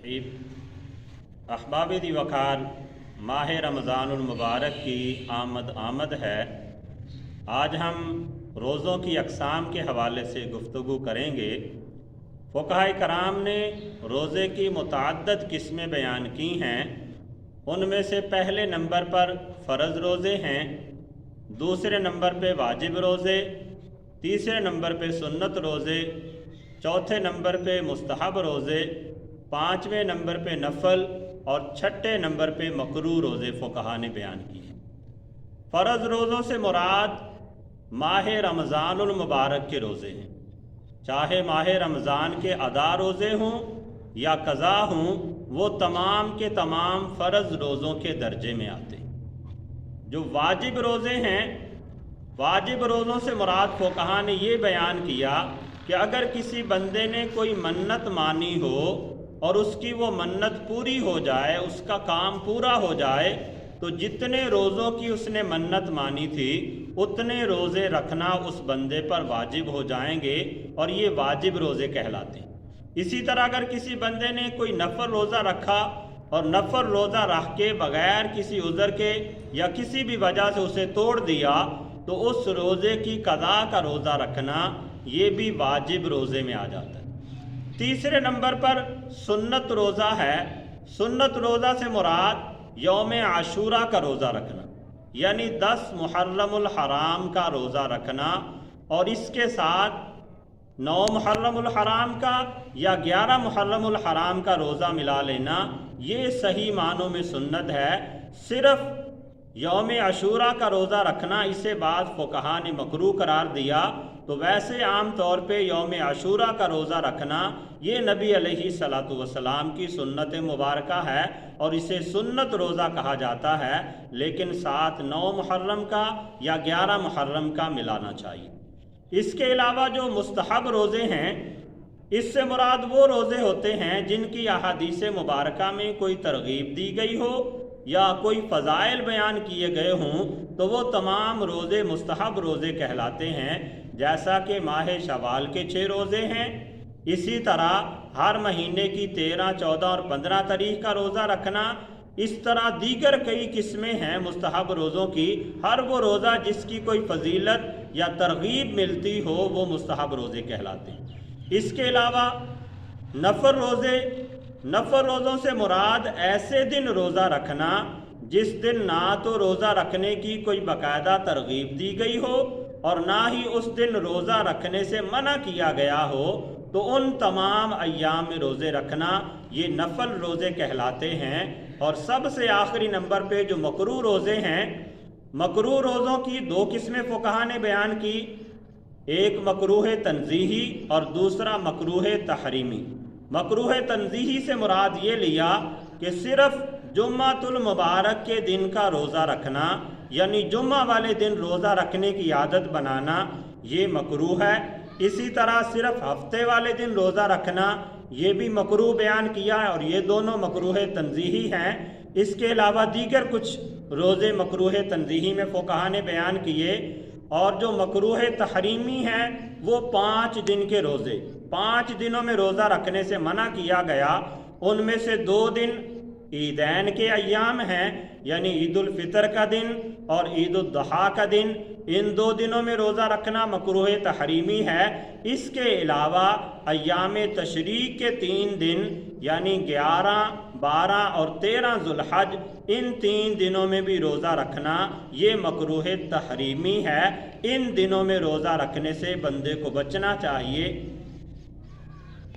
अहबाब दी वकार माह रमज़ानुल मुबारक की आमद है। आज हम रोज़ों की अक़साम के हवाले से गुफ्तगू करेंगे। फ़ुक़हा कराम ने रोज़े की मुतअद्दिद किस्में बयान की हैं। उनमें से पहले नंबर पर फ़र्ज़ रोज़े हैं, दूसरे नंबर पे वाजिब रोज़े, तीसरे नंबर पे सुन्नत रोज़े, चौथे नंबर पे मुस्तहब रोज़े, पाँचवें नंबर पे नफ़ल और छठे नंबर पे मकरूह रोज़े फ़ुक़हा ने बयान किए। फ़र्ज़ रोज़ों से मुराद माह रमज़ानुल मुबारक के रोज़े हैं। चाहे माह रमज़ान के अदा रोज़े हों या कज़ा हों, वो तमाम के तमाम फ़र्ज़ रोज़ों के दर्जे में आते हैं। जो वाजिब रोज़े हैं, वाजिब रोज़ों से मुराद फ़ुक़हा ने ये बयान किया कि अगर किसी बंदे ने कोई मन्नत मानी हो और उसकी वो मन्नत पूरी हो जाए, उसका काम पूरा हो जाए, तो जितने रोज़ों की उसने मन्नत मानी थी उतने रोज़े रखना उस बंदे पर वाजिब हो जाएंगे और ये वाजिब रोज़े कहलाते हैं। इसी तरह अगर किसी बंदे ने कोई नफ़ल रोज़ा रखा और नफ़ल रोज़ा रख के बग़ैर किसी उज़र के या किसी भी वजह से उसे तोड़ दिया, तो उस रोज़े की क़ज़ा का रोज़ा रखना ये भी वाजिब रोज़े में आ जाता है। तीसरे नंबर पर सुन्नत रोज़ा है। सुन्नत रोज़ा से मुराद यौम आशूरा का रोज़ा रखना, यानी 10 मुहर्रमुल हराम का रोज़ा रखना और इसके साथ 9 मुहर्रमुल हराम का या 11 मुहर्रमुल हराम का रोज़ा मिला लेना, ये सही मानों में सुन्नत है। सिर्फ़ यौम आशूरा का रोज़ा रखना इसे बाद फ़ुक़हा ने मकरूह करार दिया। तो वैसे आम तौर पे यौम आशूरा का रोज़ा रखना ये नबी अलैहिस्सलातु वस्सलाम की सुन्नत मुबारका है और इसे सुन्नत रोज़ा कहा जाता है, लेकिन साथ 9 मुहर्रम का या 11 मुहर्रम का मिलाना चाहिए। इसके अलावा जो मुस्तहब रोज़े हैं, इससे मुराद वो रोज़े होते हैं जिनकी अहादीस मुबारका में कोई तरगीब दी गई हो या कोई फ़ज़ाइल बयान किए गए हों, तो वो तमाम रोज़े मुस्तहब रोज़े कहलाते हैं। जैसा कि माह शवाल के 6 रोज़े हैं, इसी तरह हर महीने की 13, 14 और 15 तारीख का रोज़ा रखना, इस तरह दीगर कई किस्में हैं मुस्तहब रोज़ों की। हर वो रोज़ा जिसकी कोई फजीलत या तरगीब मिलती हो वो मुस्तहब रोज़े कहलाते हैं। इसके अलावा नफ़ल रोज़े, नफ़ल रोज़ों से मुराद ऐसे दिन रोज़ा रखना जिस दिन ना तो रोज़ा रखने की कोई बाकायदा तरगीब दी गई हो और ना ही उस दिन रोज़ा रखने से मना किया गया हो, तो उन तमाम अय्याम में रोज़े रखना ये नफ़ल रोज़े कहलाते हैं। और सबसे आखिरी नंबर पे जो मकरूह रोज़े हैं, मकरूह रोज़ों की 2 किस्में फ़ुक़हा ने बयान की। एक मकरूह तंज़ीही और दूसरा मकरूह तहरीमी। मकरूह तंज़ीही से मुराद ये लिया कि सिर्फ़ जुम्मातुल मुबारक के दिन का रोज़ा रखना, यानी जुम्मा वाले दिन रोज़ा रखने की आदत बनाना, ये मकरूह है। इसी तरह सिर्फ़ हफ्ते वाले दिन रोज़ा रखना, ये भी मकरूह बयान किया है और ये दोनों मकरूह तंज़ीही हैं। इसके अलावा दीगर कुछ रोज़े मकरूह तंज़ीही में फ़ुक़हा ने बयान किए। और जो मकरूह तहरीमी हैं वो 5 दिन के रोज़े, 5 दिनों में रोज़ा रखने से मना किया गया। उनमें से 2 दिन ईदैन के अय्याम हैं, यानी ईद उल फितर का दिन और ईद उल अज़हा का दिन। इन 2 दिनों में रोज़ा रखना मकरूह तहरीमी है। इसके अलावा अय्याम तशरीक़ के 3 दिन, यानी 11, 12 और 13 ज़ुल्हज, इन 3 दिनों में भी रोज़ा रखना ये मकरूह तहरीमी है। इन दिनों में रोज़ा रखने से बंदे को बचना चाहिए।